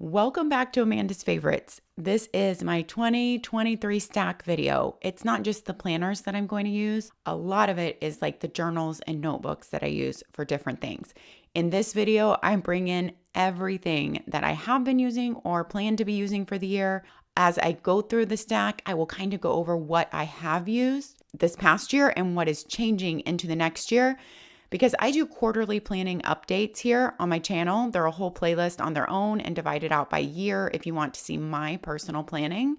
Welcome back to Amanda's Favorites. This is my 2023 stack video. It's not just the planners that I'm going to use. A lot of it is like the journals and notebooks that I use for different things. In this video, I'm bringing everything that I have been using or plan to be using for the year. As I go through the stack, I will kind of go over what I have used this past year and what is changing into the next year. Because I do quarterly planning updates here on my channel. They're a whole playlist on their own and divided out by year if you want to see my personal planning.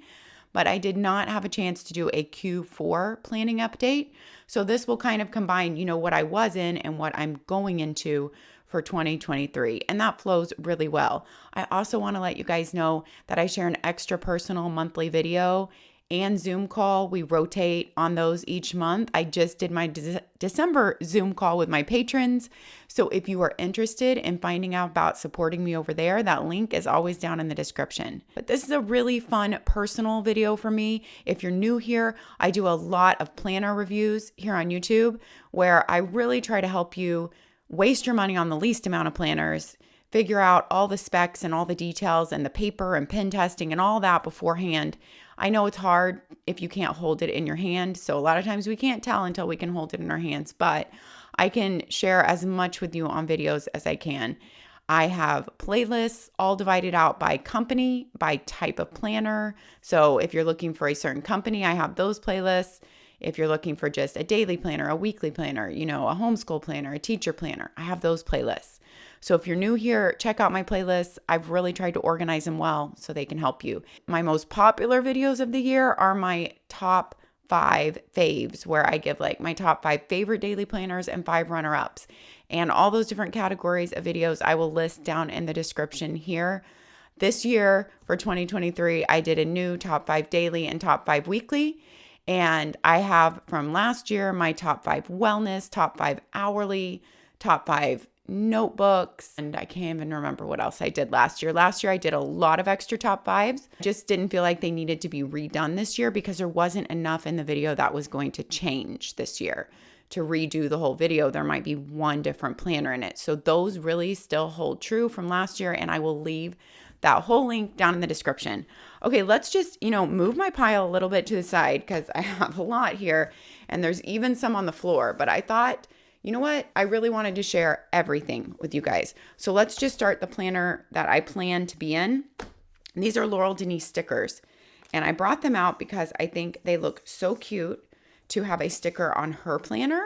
But I did not have a chance to do a Q4 planning update. So this will kind of combine, what I was in and what I'm going into for 2023. And that flows really well. I also want to let you guys know that I share an extra personal monthly video and Zoom call. We rotate on those each month. I just did my December Zoom call with my patrons. So if you are interested in finding out about supporting me over there, that link is always down in the description. But this is a really fun personal video for me. If you're new here, I do a lot of planner reviews here on YouTube where I really try to help you waste your money on the least amount of planners, figure out all the specs and all the details and the paper and pen testing and all that beforehand. I know it's hard if you can't hold it in your hand. So a lot of times we can't tell until we can hold it in our hands, but I can share as much with you on videos as I can. I have playlists all divided out by company, by type of planner. So if you're looking for a certain company, I have those playlists. If you're looking for just a daily planner, a weekly planner, a homeschool planner, a teacher planner, I have those playlists. So if you're new here, check out my playlists. I've really tried to organize them well so they can help you. My most popular videos of the year are my top 5 faves, where I give like my top 5 favorite daily planners and 5 runner-ups. And all those different categories of videos I will list down in the description here. This year for 2023, I did a new top 5 daily and top 5 weekly. And I have from last year my top 5 wellness, top 5 hourly, top 5 notebooks, and I can't even remember what else I did last year. Last year I did a lot of extra top 5s. Just didn't feel like they needed to be redone this year because there wasn't enough in the video that was going to change this year. To redo the whole video, there might be one different planner in it. So those really still hold true from last year, and I will leave that whole link down in the description. Okay, let's just, move my pile a little bit to the side because I have a lot here and there's even some on the floor, but I thought, you know what? I really wanted to share everything with you guys. So let's just start the planner that I plan to be in. And these are L.Denise stickers. And I brought them out because I think they look so cute to have a sticker on her planner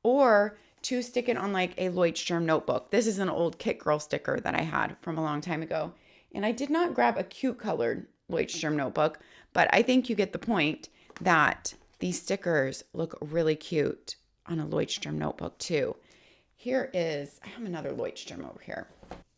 or to stick it on like a Leuchtturm notebook. This is an old Kit Girl sticker that I had from a long time ago. And I did not grab a cute colored Leuchtturm notebook, but I think you get the point that these stickers look really cute on a Leuchtturm notebook too. I have another Leuchtturm over here.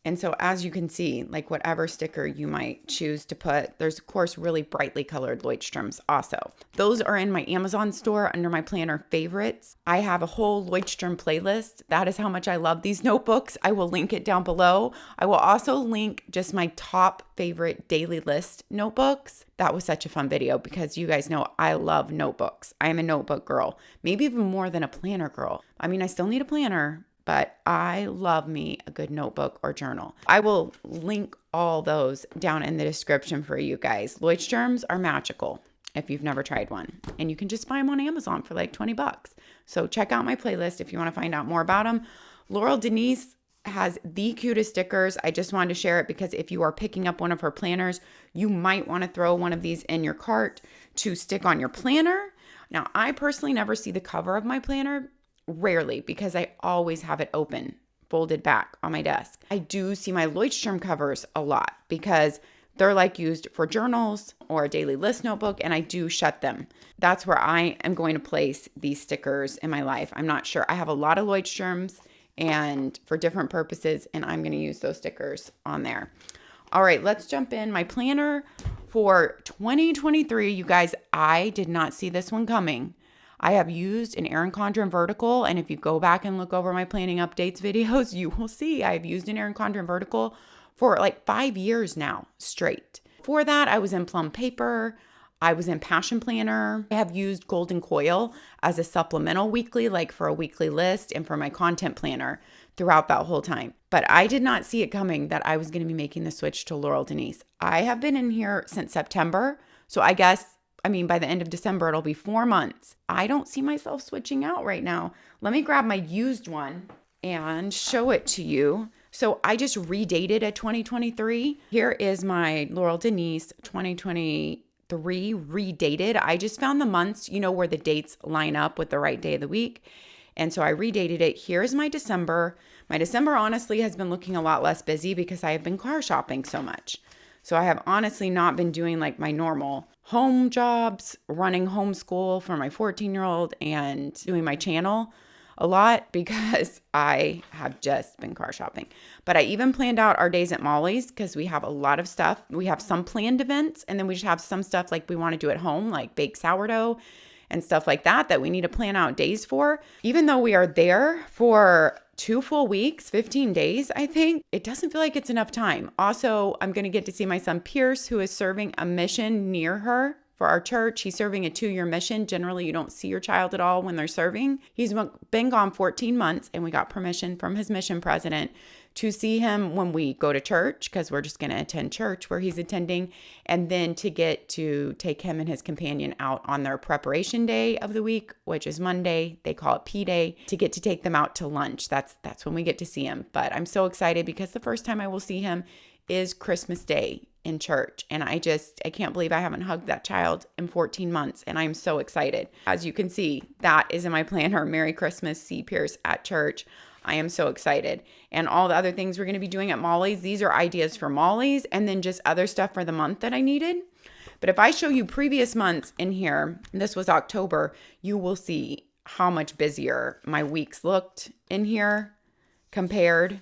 And so as you can see, like whatever sticker you might choose to put, there's of course really brightly colored Leuchtturms also. Those are in my Amazon store under my planner favorites. I have a whole Leuchtturm playlist. That is how much I love these notebooks. I will link it down below. I will also link just my top favorite daily list notebooks. That was such a fun video because you guys know I love notebooks. I am a notebook girl, maybe even more than a planner girl. I mean, I still need a planner, but I love me a good notebook or journal. I will link all those down in the description for you guys. Leuchtturms are magical if you've never tried one. And you can just buy them on Amazon for like 20 bucks. So check out my playlist if you want to find out more about them. L.Denise has the cutest stickers. I just wanted to share it because if you are picking up one of her planners, you might want to throw one of these in your cart to stick on your planner. Now, I personally never see the cover of my planner. Rarely, because I always have it open, folded back on my desk. I do see my Leuchtturm covers a lot because they're like used for journals or a daily list notebook, and I do shut them. That's where I am going to place these stickers in my life. I'm not sure. I have a lot of Leuchtturms and for different purposes, and I'm going to use those stickers on there. All right, let's jump in. My planner for 2023, you guys, I did not see this one coming. I have used an Erin Condren vertical, and if you go back and look over my planning updates videos, you will see I've used an Erin Condren vertical for like 5 years now straight. For that, I was in Plum Paper. I was in Passion Planner. I have used Golden COIL as a supplemental weekly, like for a weekly list and for my content planner throughout that whole time. But I did not see it coming that I was going to be making the switch to L.Denise. I have been in here since September. So I guess, by the end of December, it'll be 4 months. I don't see myself switching out right now. Let me grab my used one and show it to you. So I just redated a 2023. Here is my L.Denise 2023 redated. I just found the months, where the dates line up with the right day of the week. And so I redated it. Here's my December. My December honestly has been looking a lot less busy because I have been car shopping so much. So I have honestly not been doing like my normal home jobs, running homeschool for my 14-year-old and doing my channel a lot because I have just been car shopping. But I even planned out our days at Molly's because we have a lot of stuff. We have some planned events, and then we just have some stuff like we want to do at home, like bake sourdough and stuff like that we need to plan out days for. Even though we are there for 2 full weeks, 15 days, I think, it doesn't feel like it's enough time. Also, I'm going to get to see my son Pierce, who is serving a mission near her for our church. He's serving a 2-year mission. Generally, you don't see your child at all when they're serving. He's been gone 14 months, and we got permission from his mission president to see him when we go to church, because we're just going to attend church where he's attending, and then to get to take him and his companion out on their preparation day of the week, which is Monday. They call it P Day, to get to take them out to lunch. That's when we get to see him. But I'm so excited because the first time I will see him is Christmas Day in church. And I can't believe I haven't hugged that child in 14 months. And I'm so excited. As you can see, that is in my planner. Merry Christmas, see Pierce at church. I am so excited. And all the other things we're going to be doing at Molly's, these are ideas for Molly's, and then just other stuff for the month that I needed. But if I show you previous months in here, this was October, you will see how much busier my weeks looked in here compared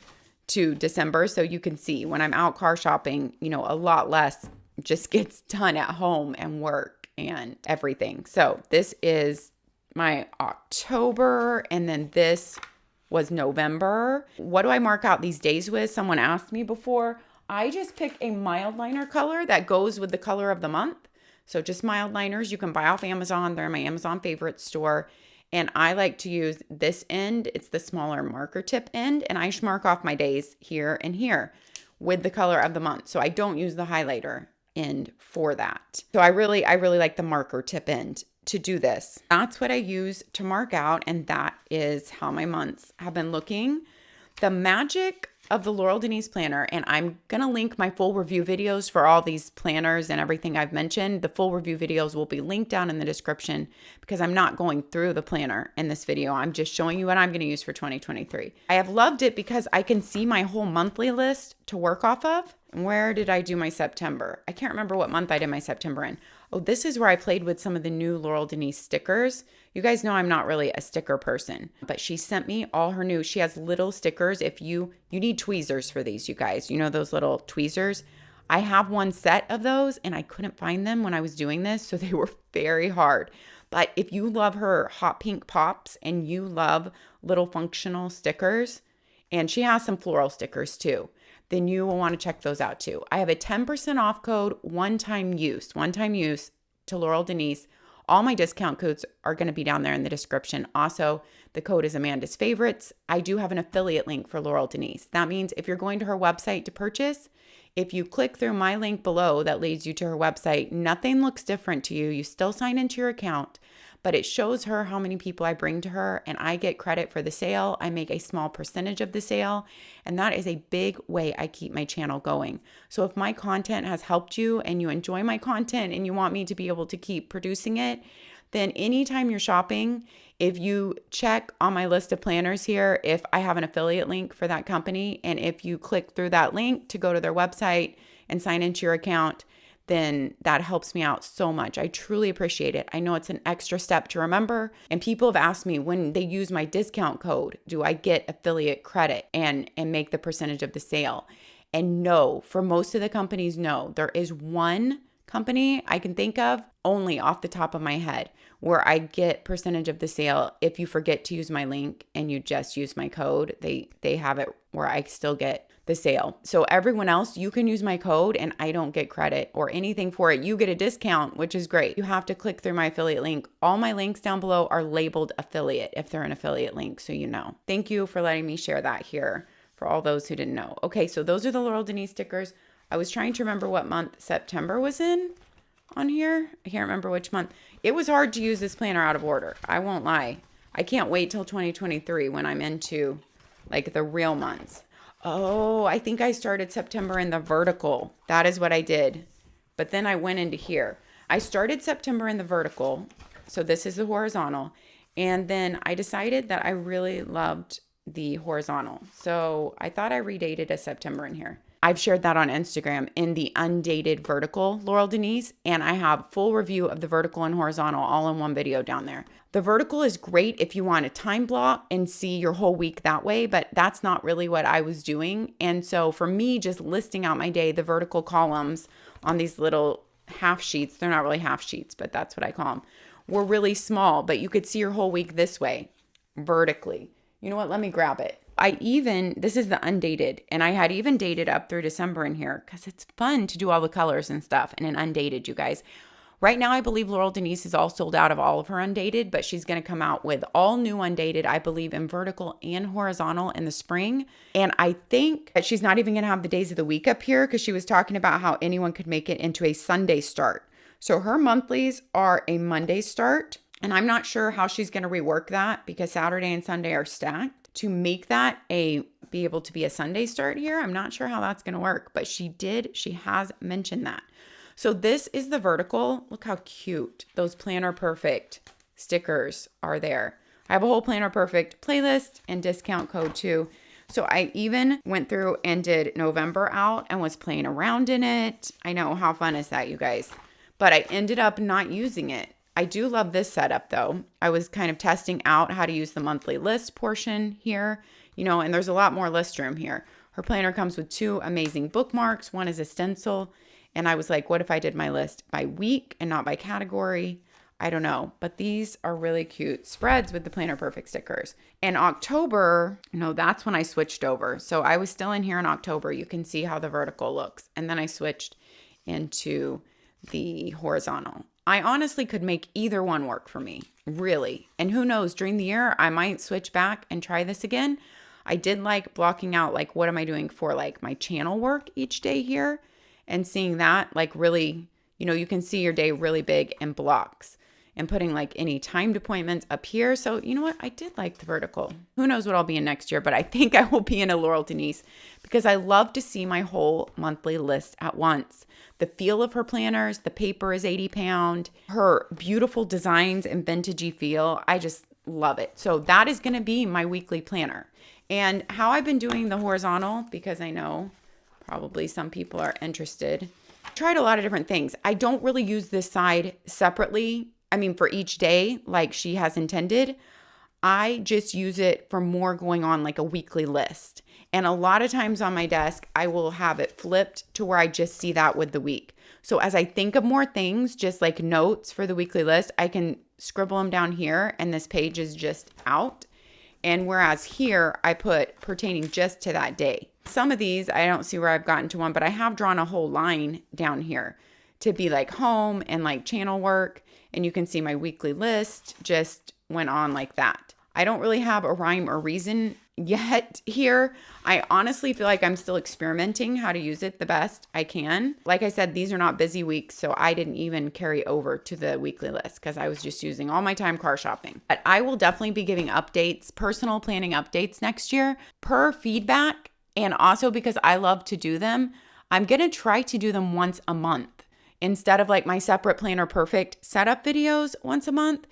to December. So you can see when I'm out car shopping, a lot less just gets done at home and work and everything. So this is my October, and then this was November. What do I mark out these days with? Someone asked me before. I just pick a mild liner color that goes with the color of the month. So just mild liners you can buy off Amazon. They're in my Amazon favorites store. And I like to use this end. It's the smaller marker tip end. And I just mark off my days here and here with the color of the month. So I don't use the highlighter end for that. So I really like the marker tip end to do this. That's what I use to mark out, and that is how my months have been looking. The magic of the L.Denise Planner, and I'm going to link my full review videos for all these planners and everything I've mentioned. The full review videos will be linked down in the description because I'm not going through the planner in this video. I'm just showing you what I'm going to use for 2023. I have loved it because I can see my whole monthly list to work off of. Where did I do my September? I can't remember what month I did my September in. Oh, this is where I played with some of the new L.Denise stickers. You guys know I'm not really a sticker person, but she sent me all her new. She has little stickers. If you need tweezers for these, you guys, those little tweezers. I have one set of those and I couldn't find them when I was doing this, so they were very hard. But if you love her hot pink pops and you love little functional stickers, and she has some floral stickers too, then you will want to check those out too. I have a 10% off code, one-time use to L.Denise. All my discount codes are going to be down there in the description. Also, the code is Amandasfavorites. I do have an affiliate link for L.Denise. That means if you're going to her website to purchase, if you click through my link below that leads you to her website, nothing looks different to you. You still sign into your account, but it shows her how many people I bring to her, and I get credit for the sale. I make a small percentage of the sale, and that is a big way I keep my channel going. So if my content has helped you and you enjoy my content and you want me to be able to keep producing it, then anytime you're shopping, if you check on my list of planners here, if I have an affiliate link for that company, and if you click through that link to go to their website and sign into your account, then that helps me out so much. I truly appreciate it. I know it's an extra step to remember. And people have asked me, when they use my discount code, do I get affiliate credit and make the percentage of the sale? And no, for most of the companies, no. There is one company I can think of, only off the top of my head, where I get percentage of the sale if you forget to use my link and you just use my code. They have it where I still get the sale. So everyone else, you can use my code and I don't get credit or anything for it. You get a discount, which is great. You have to click through my affiliate link. All my links down below are labeled affiliate if they're an affiliate link, so you know. Thank you for letting me share that here for all those who didn't know. Okay, so those are the L.Denise stickers. I was trying to remember what month September was in on here. I can't remember which month. It was hard to use this planner out of order. I won't lie. I can't wait till 2023 when I'm into like the real months. Oh, I think I started September in the vertical. That is what I did. But then I went into here. I started September in the vertical. So this is the horizontal. And then I decided that I really loved the horizontal. So I thought I redated a September in here. I've shared that on Instagram in the undated vertical L.Denise, and I have full review of the vertical and horizontal all in one video down there. The vertical is great if you want a time block and see your whole week that way, but that's not really what I was doing. And so for me, just listing out my day, the vertical columns on these little half sheets, they're not really half sheets, but that's what I call them, were really small, but you could see your whole week this way, vertically. You know what? Let me grab it. This is the undated, and I had even dated up through December in here because it's fun to do all the colors and stuff and an undated, you guys. Right now, I believe L.Denise is all sold out of all of her undated, but she's going to come out with all new undated, I believe, in vertical and horizontal in the spring. And I think that she's not even going to have the days of the week up here because she was talking about how anyone could make it into a Sunday start. So her monthlies are a Monday start, and I'm not sure how she's going to rework that because Saturday and Sunday are stacked. To make that be able to be a Sunday start here, I'm not sure how that's going to work, but she has mentioned that. So this is the vertical. Look how cute those Planner Perfect stickers are there. I have a whole Planner Perfect playlist and discount code too. So I even went through and did November out and was playing around in it. I know, how fun is that, you guys? But I ended up not using it. I do love this setup though. I was kind of testing out how to use the monthly list portion here, and there's a lot more list room here. Her planner comes with 2 amazing bookmarks. One is a stencil. And I was like, what if I did my list by week and not by category? I don't know. But these are really cute spreads with the Planner Perfect stickers. In October, that's when I switched over. So I was still in here in October. You can see how the vertical looks. And then I switched into the horizontal. I honestly could make either one work for me, really. And who knows, during the year, I might switch back and try this again. I did like blocking out, like, what am I doing for like my channel work each day here? And seeing that, like, really, you can see your day really big in blocks and putting like any timed appointments up here. So you know what? I did like the vertical. Who knows what I'll be in next year, but I think I will be in a L.Denise because I love to see my whole monthly list at once. The feel of her planners, the paper is 80 pound, her beautiful designs and vintagey feel. I just love it. So that is going to be my weekly planner. And how I've been doing the horizontal, because I know probably some people are interested. I tried a lot of different things. I don't really use this side separately. I mean, for each day, like she has intended. I just use it for more going on like a weekly list. And a lot of times on my desk, I will have it flipped to where I just see that with the week. So as I think of more things, just like notes for the weekly list, I can scribble them down here and this page is just out. And whereas here, I put pertaining just to that day. Some of these, I don't see where I've gotten to one, but I have drawn a whole line down here to be like home and like channel work. And you can see my weekly list just went on like that. I don't really have a rhyme or reason yet here. I honestly feel like I'm still experimenting how to use it the best I can. Like I said, these are not busy weeks, so I didn't even carry over to the weekly list because I was just using all my time car shopping. But I will definitely be giving updates, personal planning updates next year per feedback. And also because I love to do them, I'm going to try to do them once a month. Instead of like my separate Planner Perfect setup videos once a month,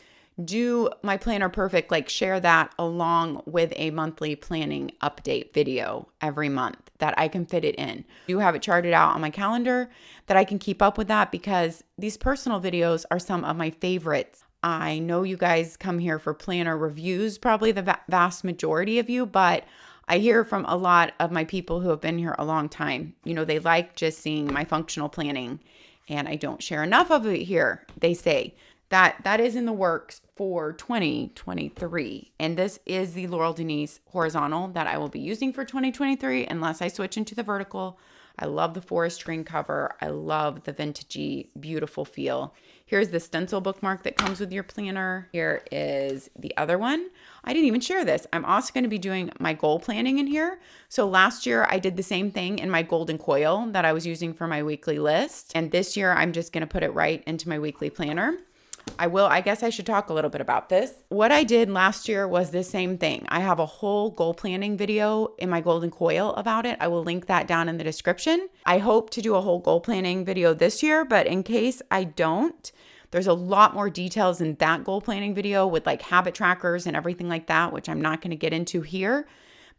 do my Planner Perfect, like share that along with a monthly planning update video every month that I can fit it in. I do have it charted out on my calendar that I can keep up with that because these personal videos are some of my favorites. I know you guys come here for planner reviews, probably the vast majority of you, but I hear from a lot of my people who have been here a long time. They like just seeing my functional planning, and I don't share enough of it here, they say. that is in the works for 2023. And this is the L.Denise horizontal that I will be using for 2023 unless I switch into the vertical. I love the forest green cover. I love the vintagey, beautiful feel. Here's the stencil bookmark that comes with your planner. Here is the other one. I didn't even share this. I'm also going to be doing my goal planning in here. So last year I did the same thing in my golden coil that I was using for my weekly list. And this year I'm just going to put it right into my weekly planner. I guess I should talk a little bit about this. What I did last year was the same thing. I have a whole goal planning video in my golden coil about it. I will link that down in the description. I hope to do a whole goal planning video this year, but in case I don't, there's a lot more details in that goal planning video with like habit trackers and everything like that, which I'm not going to get into here.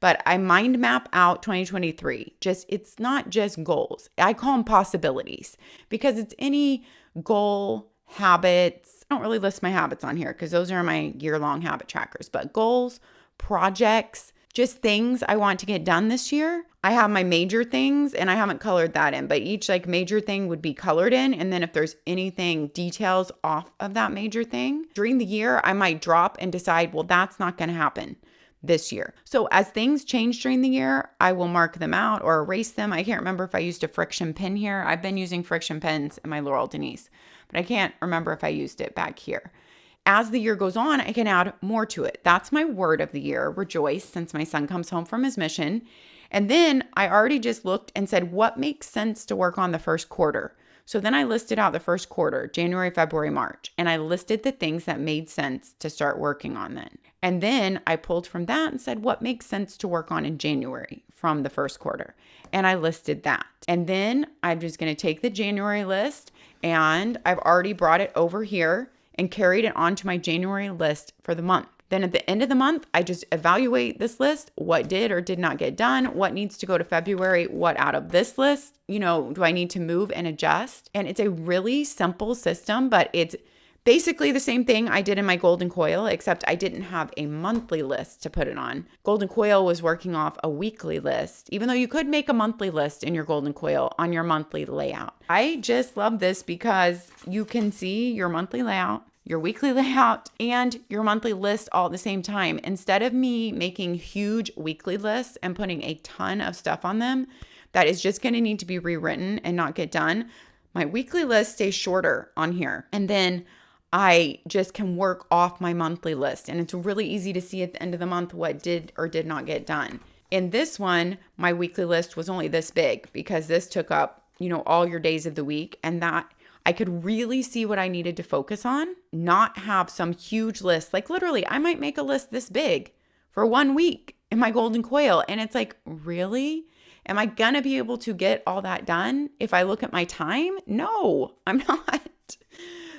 But I mind map out 2023. It's not just goals. I call them possibilities because it's any goal, habits. I don't really list my habits on here because those are my year-long habit trackers, but goals, projects, just things I want to get done this year. I have my major things and I haven't colored that in, but each like major thing would be colored in. And then if there's anything details off of that major thing during the year, I might drop and decide, well, that's not going to happen this year. So as things change during the year, I will mark them out or erase them. I can't remember if I used a friction pen here. I've been using friction pens in my L.Denise, but I can't remember if I used it back here. As the year goes on, I can add more to it. That's my word of the year, rejoice, since my son comes home from his mission. And then I already just looked and said, what makes sense to work on the first quarter? So then I listed out the first quarter, January, February, March, and I listed the things that made sense to start working on then. And then I pulled from that and said, what makes sense to work on in January from the first quarter? And I listed that. And then I'm just going to take the January list and I've already brought it over here and carried it onto my January list for the month. Then at the end of the month, I just evaluate this list, what did or did not get done, what needs to go to February, what out of this list, do I need to move and adjust? And it's a really simple system, but it's basically the same thing I did in my golden coil, except I didn't have a monthly list to put it on. Golden coil was working off a weekly list, even though you could make a monthly list in your golden coil on your monthly layout. I just love this because you can see your monthly layout, your weekly layout, and your monthly list all at the same time. Instead of me making huge weekly lists and putting a ton of stuff on them that is just going to need to be rewritten and not get done, my weekly list stays shorter on here. And then I just can work off my monthly list. And it's really easy to see at the end of the month what did or did not get done. In this one, my weekly list was only this big because this took up, all your days of the week, and that I could really see what I needed to focus on, not have some huge list. Like literally, I might make a list this big for 1 week in my golden coil. And it's like, really? Am I gonna be able to get all that done if I look at my time? No, I'm not.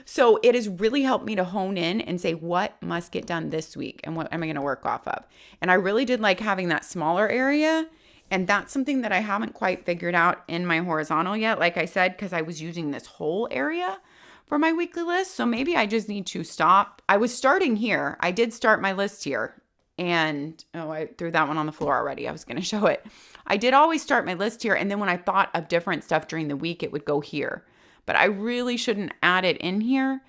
So it has really helped me to hone in and say what must get done this week and what am I going to work off of. And I really did like having that smaller area. And that's something that I haven't quite figured out in my horizontal yet, like I said, because I was using this whole area for my weekly list. So maybe I just need to stop. I was starting here. I did start my list here. And I threw that one on the floor already. I was going to show it. I did always start my list here. And then when I thought of different stuff during the week, it would go here. But I really shouldn't add it in here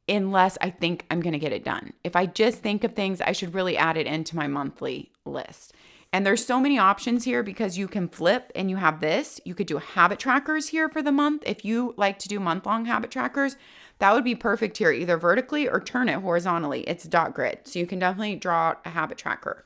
unless I think I'm going to get it done. If I just think of things, I should really add it into my monthly list. And there's so many options here because you can flip and you have this. You could do habit trackers here for the month. If you like to do month-long habit trackers, that would be perfect here, either vertically or turn it horizontally. It's dot grid. So you can definitely draw out a habit tracker.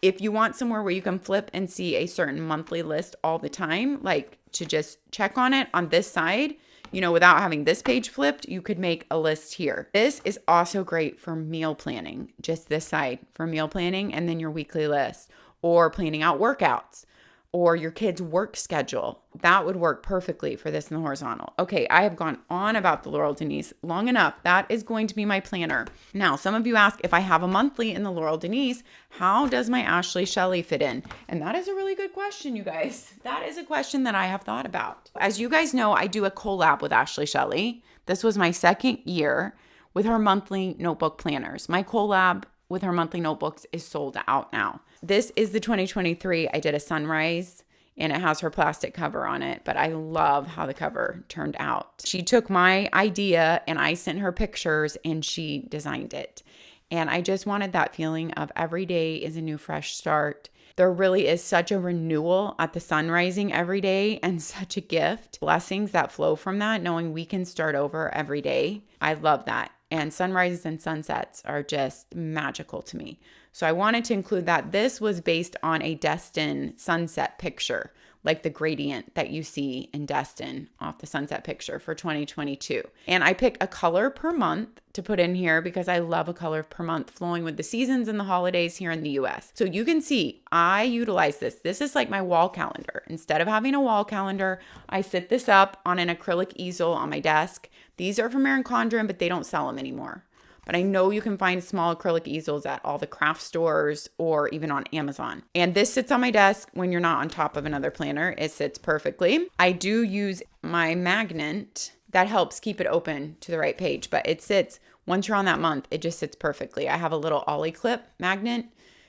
If you want somewhere where you can flip and see a certain monthly list all the time, like to just check on it on this side, without having this page flipped, you could make a list here. This is also great for meal planning, just this side for meal planning and then your weekly list, or planning out workouts or your kids' work schedule. That would work perfectly for this in the horizontal. Okay, I have gone on about the L.Denise long enough. That is going to be my planner. Now, some of you ask, if I have a monthly in the L.Denise, how does my Ashley Shelly fit in? And that is a really good question, you guys. That is a question that I have thought about. As you guys know, I do a collab with Ashley Shelly. This was my second year with her monthly notebook planners. My collab with her monthly notebooks is sold out now. This is the 2023. I did a sunrise and it has her plastic cover on it, but I love how the cover turned out. She took my idea and I sent her pictures and she designed it. And I just wanted that feeling of every day is a new fresh start. There really is such a renewal at the sun rising every day and such a gift. Blessings that flow from that, knowing we can start over every day. I love that. And sunrises and sunsets are just magical to me. So I wanted to include that. This was based on a Destin sunset picture, like the gradient that you see in Destin off the sunset picture for 2022. And I pick a color per month to put in here because I love a color per month flowing with the seasons and the holidays here in the US. So you can see I utilize this. This is like my wall calendar. Instead of having a wall calendar, I sit this up on an acrylic easel on my desk. These are from Erin Condren, but they don't sell them anymore. But I know you can find small acrylic easels at all the craft stores or even on Amazon. And this sits on my desk when you're not on top of another planner. It sits perfectly. I do use my magnet that helps keep it open to the right page, but it sits, once you're on that month, it just sits perfectly. I have a little Ollie clip magnet.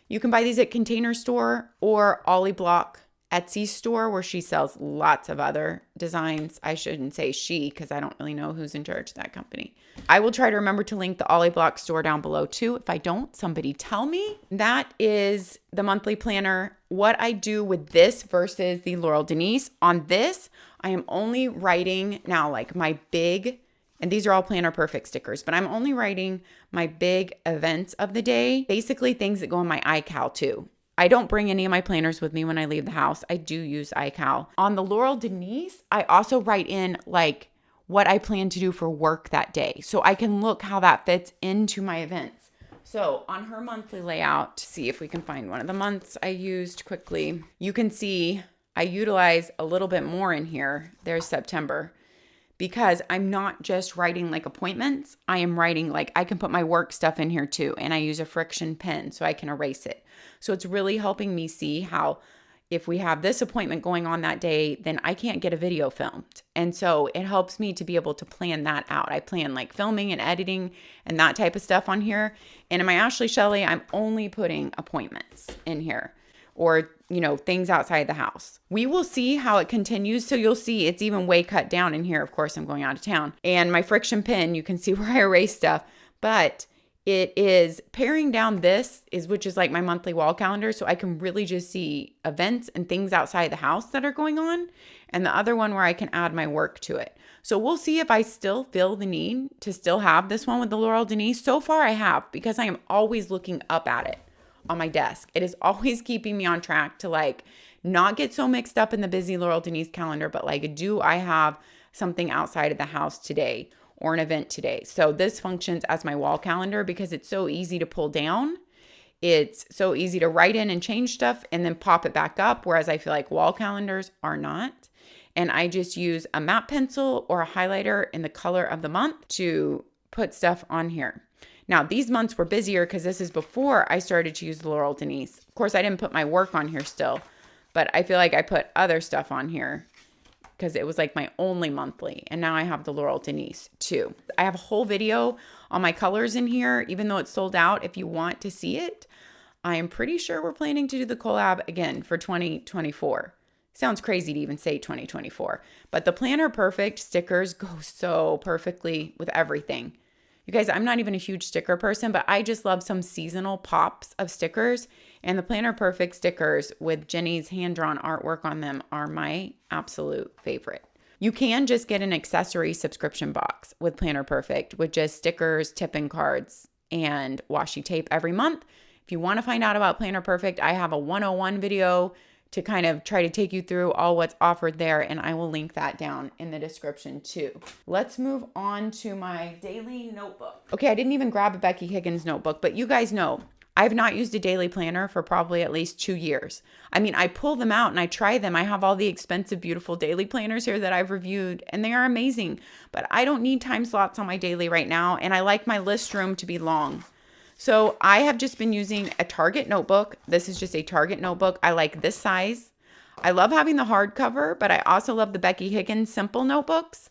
You can buy these at Container Store or Ollie Block Etsy store where she sells lots of other designs. I shouldn't say she because I don't really know who's in charge of that company. I will try to remember to link the Ollie Block store down below too. If I don't, somebody tell me. That is the monthly planner. What I do with this versus the L.Denise. On this, I am only writing now like my big, and these are all Planner Perfect stickers, but I'm only writing my big events of the day. Basically things that go in my iCal too. I don't bring any of my planners with me when I leave the house. I do use iCal. On the L.Denise, I also write in like what I plan to do for work that day. So I can look how that fits into my events. So on her monthly layout, see if we can find one of the months I used quickly. You can see I utilize a little bit more in here. There's September. Because I'm not just writing like appointments. I am writing like I can put my work stuff in here too. And I use a friction pen so I can erase it. So it's really helping me see how if we have this appointment going on that day, then I can't get a video filmed. And so it helps me to be able to plan that out. I plan like filming and editing and that type of stuff on here. And in my Ashley Shelly, I'm only putting appointments in here. Or, you know, things outside the house. We will see how it continues. So you'll see it's even way cut down in here. Of course, I'm going out of town. And my friction pen, you can see where I erase stuff. But it is paring down which is like my monthly wall calendar. So I can really just see events and things outside the house that are going on. And the other one where I can add my work to it. So we'll see if I still feel the need to still have this one with the L.Denise. So far I have, because I am always looking up at it on my desk. It is always keeping me on track to like not get so mixed up in the busy L.Denise calendar, but like, do I have something outside of the house today or an event today? So this functions as my wall calendar because it's so easy to pull down. It's so easy to write in and change stuff and then pop it back up. Whereas I feel like wall calendars are not. And I just use a matte pencil or a highlighter in the color of the month to put stuff on here. Now, these months were busier because this is before I started to use the L.Denise. Of course, I didn't put my work on here still, but I feel like I put other stuff on here because it was like my only monthly. And now I have the L.Denise too. I have a whole video on my colors in here, even though it's sold out. If you want to see it, I am pretty sure we're planning to do the collab again for 2024. Sounds crazy to even say 2024, but the Planner Perfect stickers go so perfectly with everything. You guys, I'm not even a huge sticker person, but I just love some seasonal pops of stickers. And the Planner Perfect stickers with Jenny's hand-drawn artwork on them are my absolute favorite. You can just get an accessory subscription box with Planner Perfect with just stickers, tip-in cards, and washi tape every month. If you want to find out about Planner Perfect, I have a 101 video to kind of try to take you through all what's offered there, and I will link that down in the description too. Let's move on to my daily notebook. Okay, I didn't even grab a Becky Higgins notebook, but you guys know I've not used a daily planner for probably at least 2 years. I mean, I pull them out and I try them. I have all the expensive, beautiful daily planners here that I've reviewed, and they are amazing, but I don't need time slots on my daily right now, and I like my list room to be long. So I have just been using a Target notebook. This is just a Target notebook. I like this size. I love having the hardcover, but I also love the Becky Higgins simple notebooks.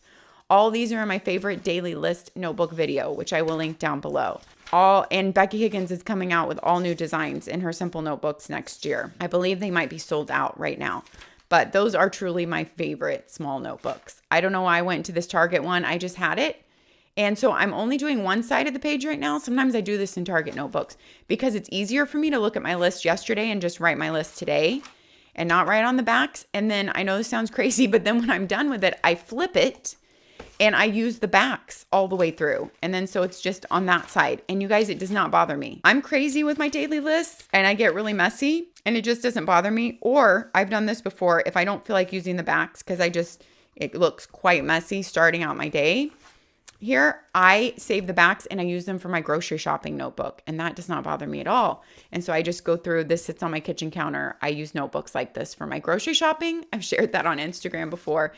All these are in my favorite daily list notebook video, which I will link down below. And Becky Higgins is coming out with all new designs in her simple notebooks next year. I believe they might be sold out right now, But those are truly my favorite small notebooks. I don't know why I went to this Target one. I just had it. And so I'm only doing one side of the page right now. Sometimes I do this in Target notebooks because it's easier for me to look at my list yesterday and just write my list today and not write on the backs. And then I know this sounds crazy, but then when I'm done with it, I flip it and I use the backs all the way through. And then so it's just on that side. And you guys, it does not bother me. I'm crazy with my daily lists and I get really messy and it just doesn't bother me. Or I've done this before if I don't feel like using the backs because it looks quite messy starting out my day. Here, I save the backs and I use them for my grocery shopping notebook, and that does not bother me at all. And so I just go through, this sits on my kitchen counter. I use notebooks like this for my grocery shopping. I've shared that on Instagram before.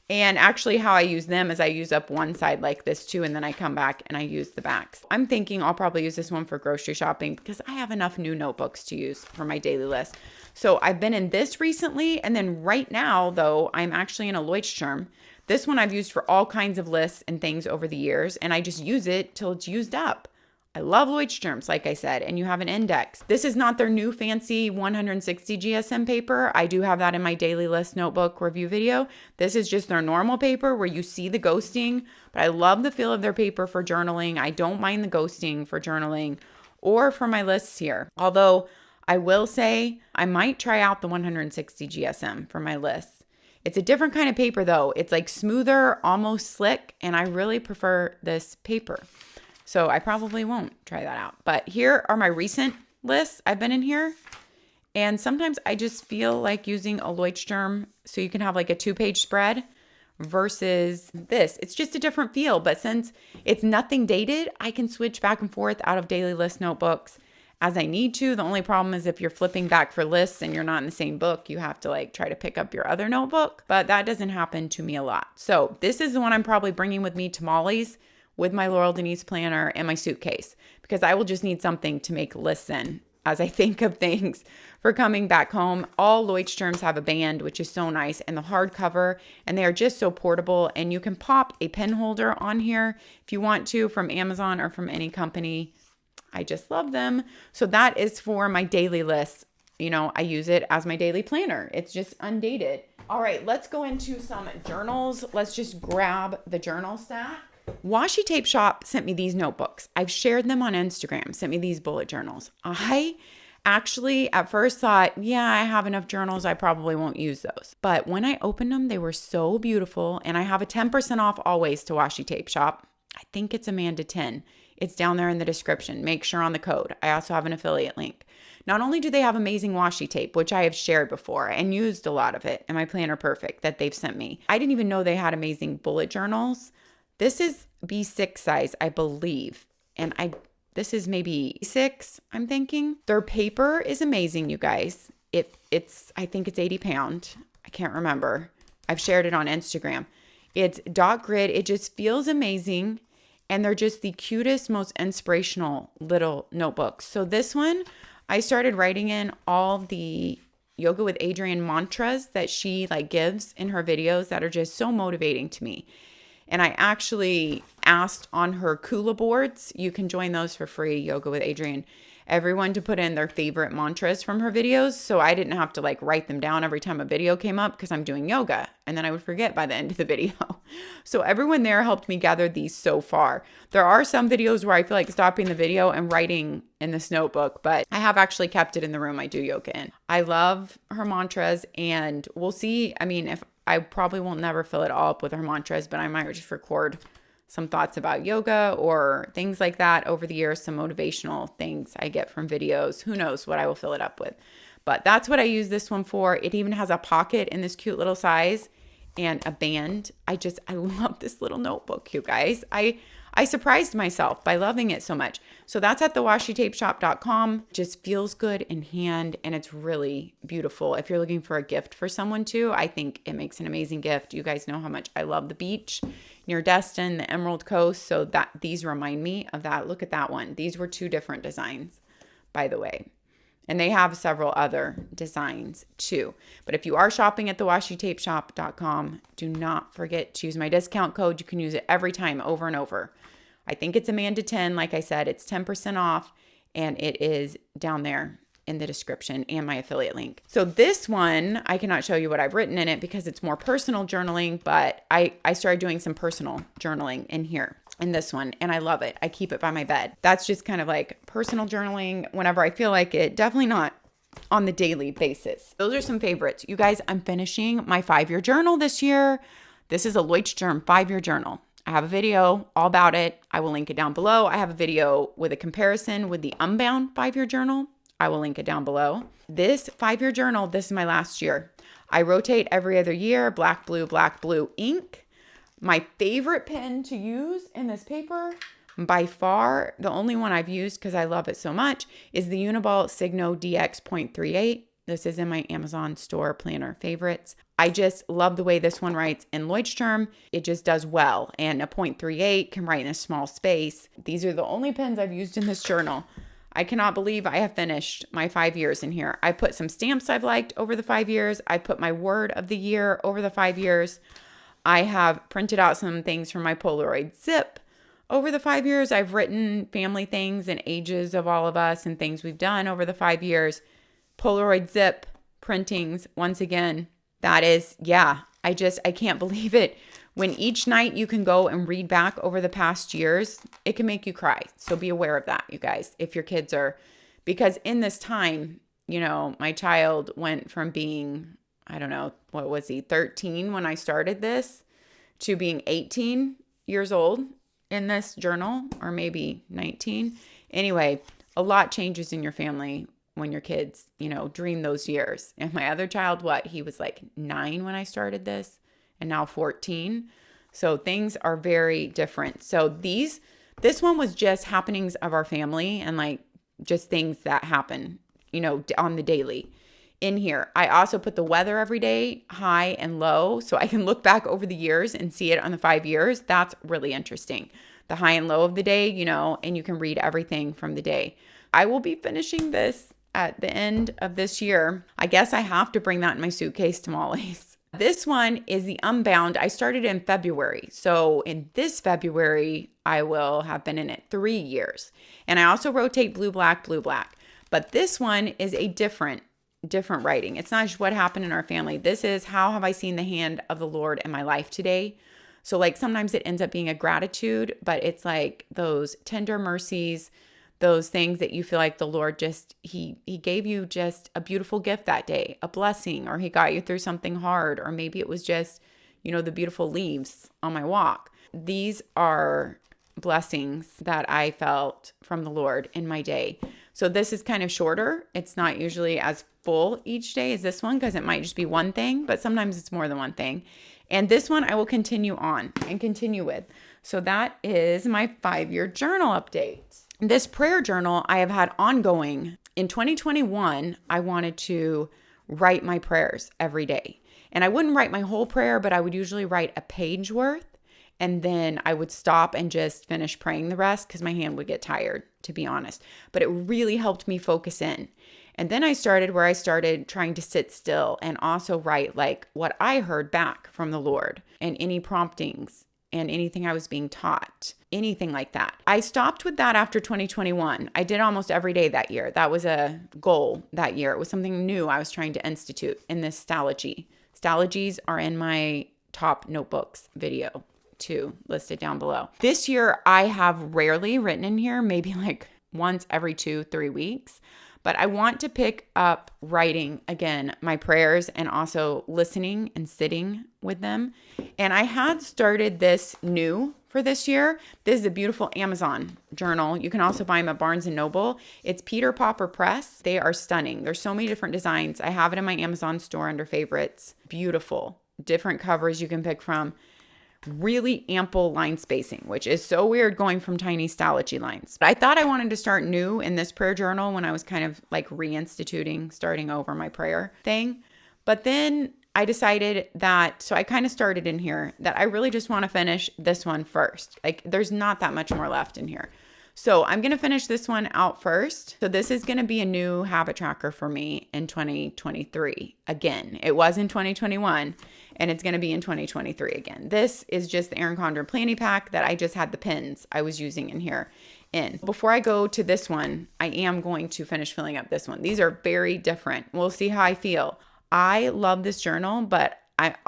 And actually how I use them is I use up one side like this too, and then I come back and I use the backs. I'm thinking I'll probably use this one for grocery shopping because I have enough new notebooks to use for my daily list. So I've been in this recently, and then right now though, I'm actually in a Leuchtturm. This one I've used for all kinds of lists and things over the years, and I just use it till it's used up. I love Leuchtturms, like I said, and you have an index. This is not their new fancy 160 GSM paper. I do have that in my daily list notebook review video. This is just their normal paper where you see the ghosting, but I love the feel of their paper for journaling. I don't mind the ghosting for journaling or for my lists here. Although I will say I might try out the 160 GSM for my lists. It's a different kind of paper though. It's like smoother, almost slick, and I really prefer this paper. So I probably won't try that out. But here are my recent lists. I've been in here, and sometimes I just feel like using a Leuchtturm so you can have like a 2-page spread versus this. It's just a different feel, but since it's nothing dated, I can switch back and forth out of daily list notebooks as I need to. The only problem is if you're flipping back for lists and you're not in the same book, you have to like try to pick up your other notebook, but that doesn't happen to me a lot. So this is the one I'm probably bringing with me to Molly's with my L.Denise Planner and my suitcase, because I will just need something to make lists in as I think of things for coming back home. All Leuchtturms have a band, which is so nice, and the hardcover, and they are just so portable, and you can pop a pen holder on here if you want to from Amazon or from any company. I just love them. So that is for my daily list. You know, I use it as my daily planner. It's just undated. All right, let's go into some journals. Let's just grab the journal stack. Washi Tape Shop sent me these notebooks. I've shared them on Instagram, sent me these bullet journals. I actually at first thought, yeah, I have enough journals. I probably won't use those. But when I opened them, they were so beautiful. And I have a 10% off always to Washi Tape Shop. I think it's Amanda 10. It's down there in the description. Make sure on the code. I also have an affiliate link. Not only do they have amazing washi tape, which I have shared before and used a lot of it in my Planner Perfect that they've sent me. I didn't even know they had amazing bullet journals. This is B6 size, I believe. And this is maybe 6, I'm thinking. Their paper is amazing, you guys. I think it's 80 pound. I can't remember. I've shared it on Instagram. It's dot grid. It just feels amazing. And they're just the cutest, most inspirational little notebooks. So this one, I started writing in all the Yoga with Adriene mantras that she gives in her videos that are just so motivating to me. And I actually asked on her Kula boards, you can join those for free, Yoga with Adriene, everyone to put in their favorite mantras from her videos. So I didn't have to write them down every time a video came up because I'm doing yoga. And then I would forget by the end of the video. So everyone there helped me gather these so far. There are some videos where I feel like stopping the video and writing in this notebook, but I have actually kept it in the room I do yoga in. I love her mantras, and we'll see. I mean, if I probably will never fill it all up with her mantras, but I might just record some thoughts about yoga or things like that over the years, some motivational things I get from videos. Who knows what I will fill it up with. But that's what I use this one for. It even has a pocket in this cute little size and a band. I love this little notebook, you guys. I surprised myself by loving it so much. So that's at thewashitapeshop.com. Just feels good in hand, and it's really beautiful. If you're looking for a gift for someone too, I think it makes an amazing gift. You guys know how much I love the beach near Destin, the Emerald Coast. So these remind me of that. Look at that one. These were 2 different designs, by the way. And they have several other designs too. But if you are shopping at thewashitapeshop.com, do not forget to use my discount code. You can use it every time, over and over. I think it's Amanda 10. Like I said, it's 10% off, and it is down there in the description and my affiliate link. So this one, I cannot show you what I've written in it because it's more personal journaling, but I started doing some personal journaling in here in this one, and I love it. I keep it by my bed. That's just kind of like personal journaling whenever I feel like it. Definitely not on the daily basis. Those are some favorites. You guys, I'm finishing my 5-year journal this year. This is a Leuchtturm 5-year journal. I have a video all about it. I will link it down below. I have a video with a comparison with the UNBOUND 5-year journal. I will link it down below. This 5-year journal, this is my last year. I rotate every other year, black, blue ink. My favorite pen to use in this paper, by far, the only one I've used because I love it so much, is the UNBOUND Signo DX.38. This is in my Amazon store planner favorites. I just love the way this one writes in Leuchtturm. It just does well. And a .38 can write in a small space. These are the only pens I've used in this journal. I cannot believe I have finished my 5 years in here. I put some stamps I've liked over the 5 years. I put my word of the year over the 5 years. I have printed out some things from my Polaroid zip. Over the 5 years, I've written family things and ages of all of us and things we've done over the 5 years. Polaroid zip printings, once again, that is, yeah, I can't believe it. When each night you can go and read back over the past years, it can make you cry. So be aware of that, you guys, if your kids are, because in this time, you know, my child went from being, I don't know, what was he, 13 when I started this, to being 18 years old in this journal, or maybe 19. Anyway, a lot changes in your family when your kids, you know, dream those years. And my other child, he was like 9 when I started this, and now 14. So things are very different. So this one was just happenings of our family and like just things that happen, you know, on the daily. In here, I also put the weather every day, high and low, so I can look back over the years and see it on the 5 years. That's really interesting. The high and low of the day, you know, and you can read everything from the day. I will be finishing this at the end of this year. I guess I have to bring that in my suitcase to Molly's. This one is the UNBOUND. I started in February. So in this February, I will have been in it 3 years. And I also rotate blue, black. But this one is a different writing. It's not just what happened in our family. This is how have I seen the hand of the Lord in my life today. So like sometimes it ends up being a gratitude, but it's like those tender mercies, those things that you feel like the Lord just, he gave you just a beautiful gift that day, a blessing, or he got you through something hard, or maybe it was just, you know, the beautiful leaves on my walk. These are blessings that I felt from the Lord in my day. So this is kind of shorter. It's not usually as full each day as this one because it might just be one thing, but sometimes it's more than one thing. And this one I will continue on and continue with. So that is my 5-year journal update. This prayer journal I have had ongoing. In 2021, I wanted to write my prayers every day. And I wouldn't write my whole prayer, but I would usually write a page worth. And then I would stop and just finish praying the rest because my hand would get tired, to be honest. But it really helped me focus in. And then I started trying to sit still and also write like what I heard back from the Lord and any promptings and anything I was being taught, anything like that. I stopped with that after 2021. I did almost every day that year. That was a goal that year. It was something new I was trying to institute in this Stalogy. Stalogies are in my top notebooks video too, listed down below. This year, I have rarely written in here, maybe like once every 2-3 weeks. But I want to pick up writing again, my prayers, and also listening and sitting with them. And I had started this new for this year. This is a beautiful Amazon journal. You can also buy them at Barnes & Noble. It's Peter Popper Press. They are stunning. There's so many different designs. I have it in my Amazon store under favorites. Beautiful. Different covers you can pick from. Really ample line spacing, which is so weird going from tiny Stalogy lines. But I thought I wanted to start new in this prayer journal when I was kind of like reinstituting, starting over my prayer thing. But then I decided that, so I kind of started in here, that I really just want to finish this one first. Like there's not that much more left in here. So I'm going to finish this one out first. So this is going to be a new habit tracker for me in 2023. Again, it was in 2021 and it's going to be in 2023 again. This is just the Erin Condren Planning Pack that I just had the pins I was using in here. in. Before I go to this one, I am going to finish filling up this one. These are very different. We'll see how I feel. I love this journal, but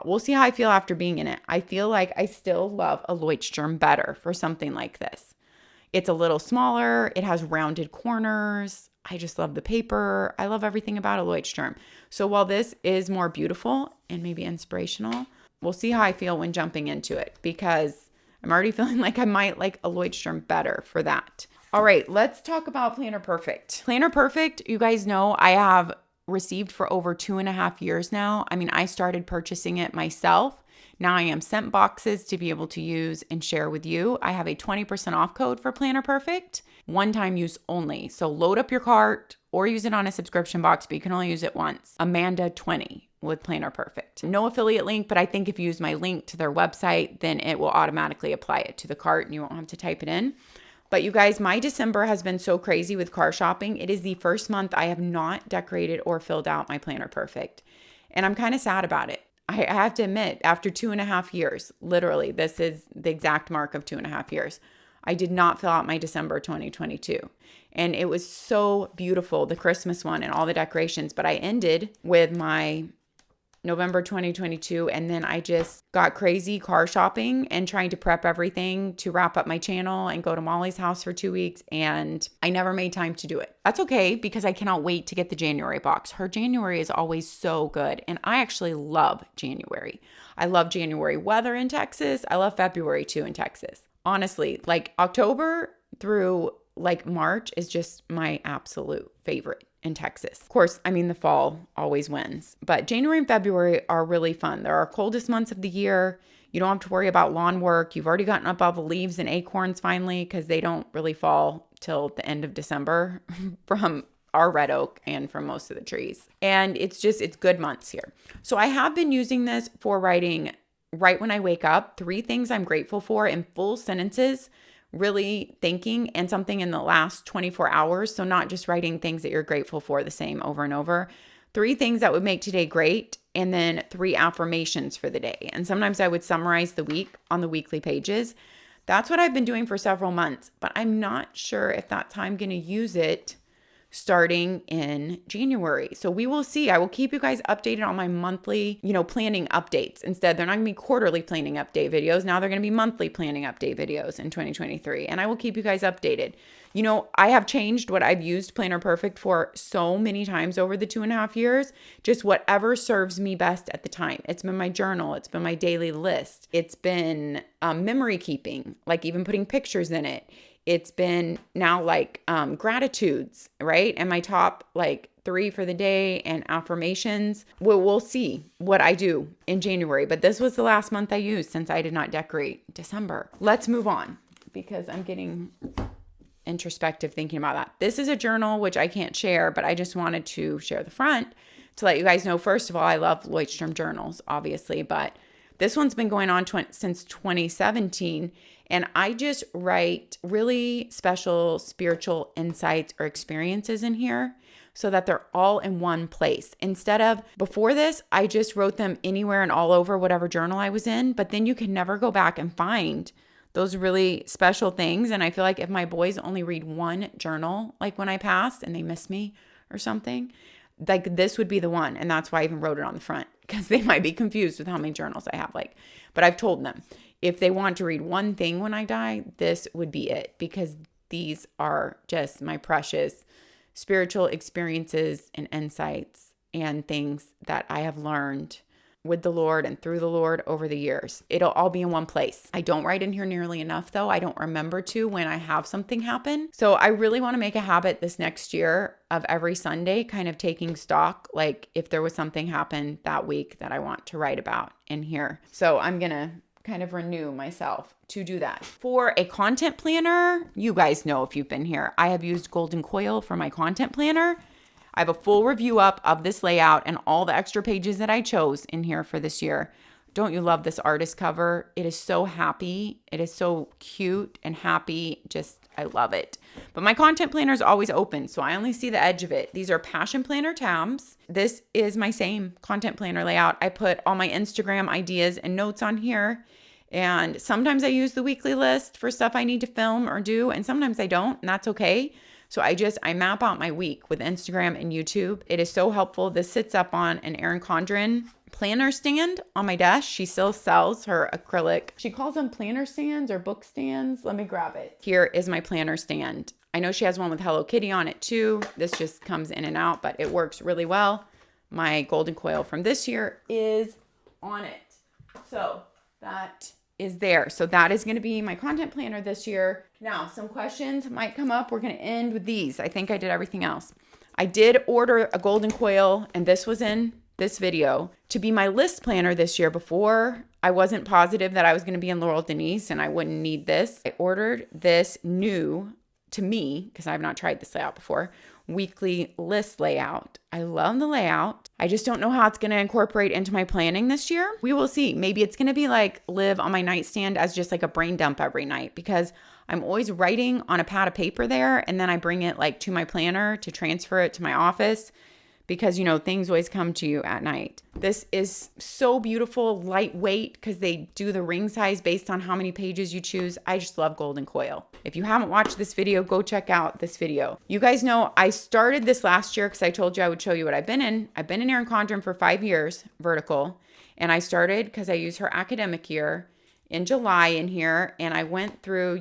we'll see how I feel after being in it. I feel like I still love a Leuchtturm better for something like this. It's a little smaller. It has rounded corners. I just love the paper. I love everything about a Leuchtturm. So while this is more beautiful and maybe inspirational, we'll see how I feel when jumping into it, because I'm already feeling like I might like a Leuchtturm better for that. All right, let's talk about Planner Perfect. Planner Perfect, you guys know I have received for over 2.5 years now. I mean, I started purchasing it myself. Now I am sent boxes to be able to use and share with you. I have a 20% off code for Planner Perfect, one-time use only. So load up your cart or use it on a subscription box, but you can only use it once. Amanda20 with Planner Perfect. No affiliate link, but I think if you use my link to their website, then it will automatically apply it to the cart and you won't have to type it in. But you guys, my December has been so crazy with car shopping. It is the first month I have not decorated or filled out my Planner Perfect. And I'm kind of sad about it. I have to admit, after 2.5 years, literally, this is the exact mark of 2.5 years, I did not fill out my December 2022. And it was so beautiful, the Christmas one and all the decorations. But I ended with my November 2022, and then I just got crazy car shopping and trying to prep everything to wrap up my channel and go to Molly's house for 2 weeks, and I never made time to do it. That's okay, because I cannot wait to get the January box. Her January is always so good, and I actually love January. I love January weather in Texas. I love February too in Texas. Honestly, like October through like March is just my absolute favorite in Texas. Of course, I mean, the fall always wins, but January and February are really fun. They're our coldest months of the year. You don't have to worry about lawn work. You've already gotten up all the leaves and acorns finally, because they don't really fall till the end of December from our red oak and from most of the trees. And it's good months here. So I have been using this for writing right when I wake up, 3 things I'm grateful for in full sentences, really thinking, and something in the last 24 hours. So not just writing things that you're grateful for the same over and over. 3 things that would make today great, and then 3 affirmations for the day. And sometimes I would summarize the week on the weekly pages. That's what I've been doing for several months, but I'm not sure if that's how I'm going to use it starting in January. So we will see. I will keep you guys updated on my monthly, planning updates. Instead, they're not going to be quarterly planning update videos. Now they're going to be monthly planning update videos in 2023. And I will keep you guys updated. I have changed what I've used Planner Perfect for so many times over the 2.5 years, just whatever serves me best at the time. It's been my journal. It's been my daily list. It's been memory keeping, like even putting pictures in it. It's been now like gratitudes, right? And my top 3 for the day and affirmations. We'll see what I do in January, but this was the last month I used since I did not decorate December. Let's move on, because I'm getting introspective thinking about that. This is a journal which I can't share, but I just wanted to share the front to let you guys know. First of all, I love Leuchtturm journals, obviously, but this one's been going on since 2017. And I just write really special spiritual insights or experiences in here so that they're all in one place. Instead of, before this, I just wrote them anywhere and all over whatever journal I was in, but then you can never go back and find those really special things. And I feel like if my boys only read one journal, like when I passed and they miss me or something, like this would be the one. And that's why I even wrote it on the front, because they might be confused with how many journals I have. But I've told them, if they want to read one thing when I die, this would be it, because these are just my precious spiritual experiences and insights and things that I have learned with the Lord and through the Lord over the years. It'll all be in one place. I don't write in here nearly enough, though. I don't remember to when I have something happen. So I really want to make a habit this next year of every Sunday kind of taking stock, like if there was something happen that week that I want to write about in here. So I'm going to kind of renew myself to do that. For a content planner, you guys know if you've been here, I have used Golden COIL for my content planner. I have a full review up of this layout and all the extra pages that I chose in here for this year. Don't you love this artist cover? It is so happy. It is so cute and happy. I love it. But my content planner is always open, so I only see the edge of it. These are Passion Planner tabs. This is my same content planner layout. I put all my Instagram ideas and notes on here. And sometimes I use the weekly list for stuff I need to film or do, and sometimes I don't, and that's okay. So I map out my week with Instagram and YouTube. It is so helpful. This sits up on an Erin Condren planner stand on my desk. She still sells her acrylic. She calls them planner stands or book stands. Let me grab it. Here is my planner stand. I know she has one with Hello Kitty on it too. This just comes in and out, but it works really well. My golden coil from this year is on it. So that is there. So that is going to be my content planner this year. Now, some questions might come up. We're going to end with these. I think I did everything else. I did order a golden coil, and this was in this video, to be my list planner this year. Before, I wasn't positive that I was going to be in L.Denise and I wouldn't need this. I ordered this new, to me, because I've not tried this layout before, weekly list layout. I love the layout. I just don't know how it's going to incorporate into my planning this year. We will see. Maybe it's going to be like live on my nightstand as just like a brain dump every night, because I'm always writing on a pad of paper there, and then I bring it like to my planner to transfer it to my office, because you know things always come to you at night. This is so beautiful, lightweight, because they do the ring size based on how many pages you choose. I just love golden coil. If you haven't watched this video, go check out this video. You guys know I started this last year because I told you I would show you what I've been in. I've been in Erin Condren for 5 years, vertical, and I started because I use her academic year in July in here, and I went through,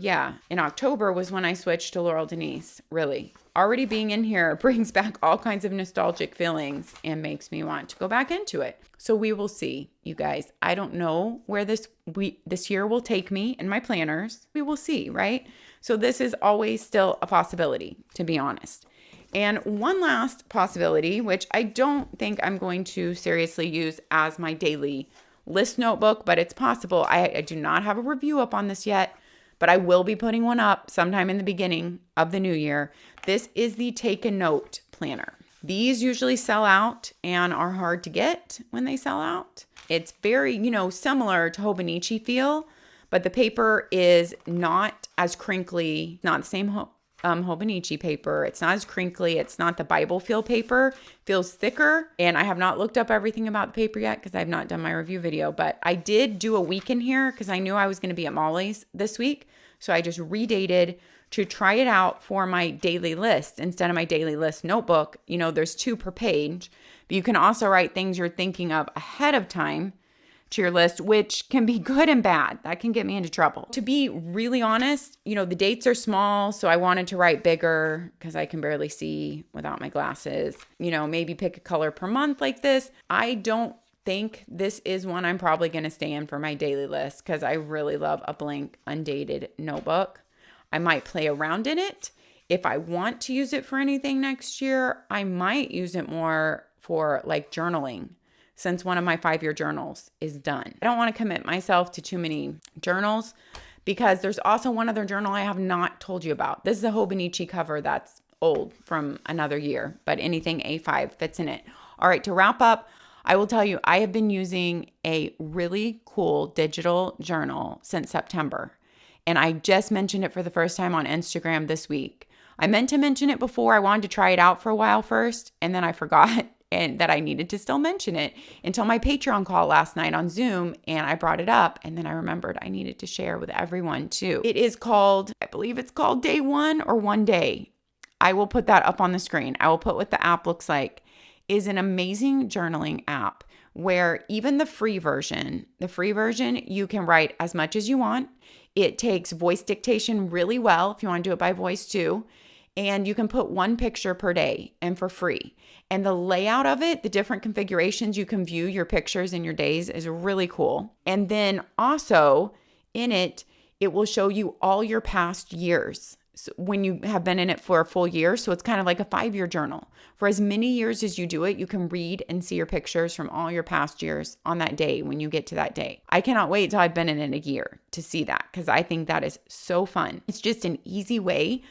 in October was when I switched to L.Denise, really. Already being in here brings back all kinds of nostalgic feelings and makes me want to go back into it. So we will see, you guys. I don't know where this year will take me in my planners. We will see, right? So this is always still a possibility, to be honest. And one last possibility, which I don't think I'm going to seriously use as my daily list notebook, but it's possible. I do not have a review up on this yet, but I will be putting one up sometime in the beginning of the new year. This is the Take a Note planner. These usually sell out and are hard to get when they sell out. It's very, similar to Hobonichi feel, but the paper is not as crinkly, not the same Hobonichi paper. It's not as crinkly. It's not the Bible feel paper. Feels thicker. And I have not looked up everything about the paper yet because I've not done my review video, but I did do a week in here because I knew I was going to be at Molly's this week. So I just redated to try it out for my daily list instead of my daily list notebook. There's 2 per page, but you can also write things you're thinking of ahead of time to your list, which can be good and bad. That can get me into trouble. To be really honest, the dates are small, so I wanted to write bigger because I can barely see without my glasses. Maybe pick a color per month like this. I don't think this is one I'm probably going to stay in for my daily list because I really love a blank, undated notebook. I might play around in it. If I want to use it for anything next year, I might use it more for like journaling, since one of my 5-year journals is done. I don't want to commit myself to too many journals because there's also one other journal I have not told you about. This is a Hobonichi cover that's old from another year, but anything A5 fits in it. All right, to wrap up, I will tell you, I have been using a really cool digital journal since September, and I just mentioned it for the first time on Instagram this week. I meant to mention it before. I wanted to try it out for a while first, and then I forgot and that I needed to still mention it until my Patreon call last night on Zoom, and I brought it up, and then I remembered I needed to share with everyone too. It is called, I believe it's called Day One or One Day. I will put that up on the screen. I will put what the app looks like. Is an amazing journaling app where even the free version, you can write as much as you want. It takes voice dictation really well if you want to do it by voice too. And you can put 1 picture per day and for free. And the layout of it, the different configurations you can view your pictures and your days is really cool. And then also in it, it will show you all your past years. So when you have been in it for a full year. So it's kind of like a 5-year journal. For as many years as you do it, you can read and see your pictures from all your past years on that day when you get to that day. I cannot wait till I've been in it a year to see that because I think that is so fun. It's just an easy way,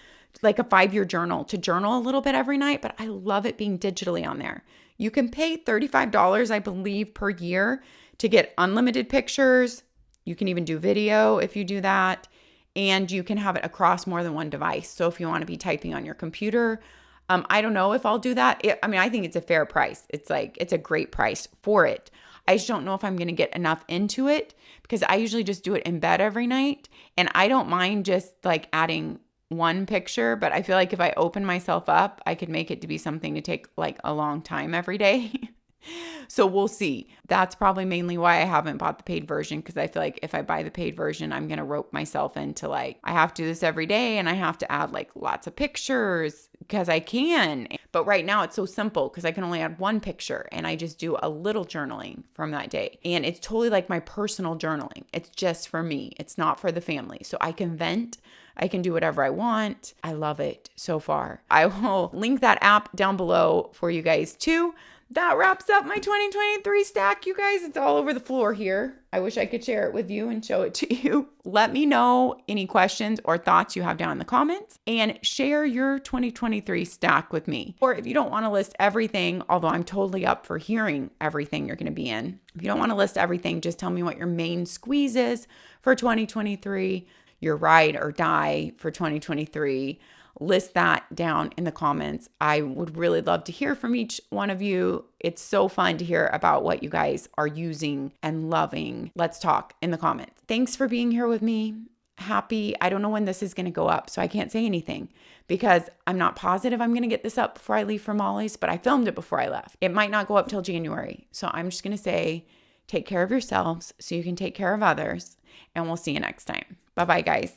like a 5-year journal, to journal a little bit every night, but I love it being digitally on there. You can pay $35, I believe, per year to get unlimited pictures. You can even do video if you do that. And you can have it across more than one device. So if you want to be typing on your computer, I don't know if I'll do that. I think it's a fair price. It's a great price for it. I just don't know if I'm going to get enough into it because I usually just do it in bed every night. And I don't mind just like adding one picture, but I feel like if I open myself up, I could make it to be something to take like a long time every day. So we'll see. That's probably mainly why I haven't bought the paid version, because I feel like if I buy the paid version, I'm going to rope myself into like, I have to do this every day and I have to add like lots of pictures because I can. But right now it's so simple because I can only add one picture and I just do a little journaling from that day. And it's totally like my personal journaling. It's just for me. It's not for the family. So I can vent. I can do whatever I want. I love it so far. I will link that app down below for you guys too. That wraps up my 2023 stack, you guys. It's all over the floor here. I wish I could share it with you and show it to you. Let me know any questions or thoughts you have down in the comments and share your 2023 stack with me. Or if you don't want to list everything, although I'm totally up for hearing everything you're going to be in. If you don't want to list everything, just tell me what your main squeeze is for 2023, your ride or die for 2023. List that down in the comments. I would really love to hear from each one of you. It's so fun to hear about what you guys are using and loving. Let's talk in the comments. Thanks for being here with me. I don't know when this is going to go up, so I can't say anything because I'm not positive I'm going to get this up before I leave for Molly's, but I filmed it before I left. It might not go up till January. So I'm just going to say, take care of yourselves so you can take care of others, and we'll see you next time. Bye-bye, guys.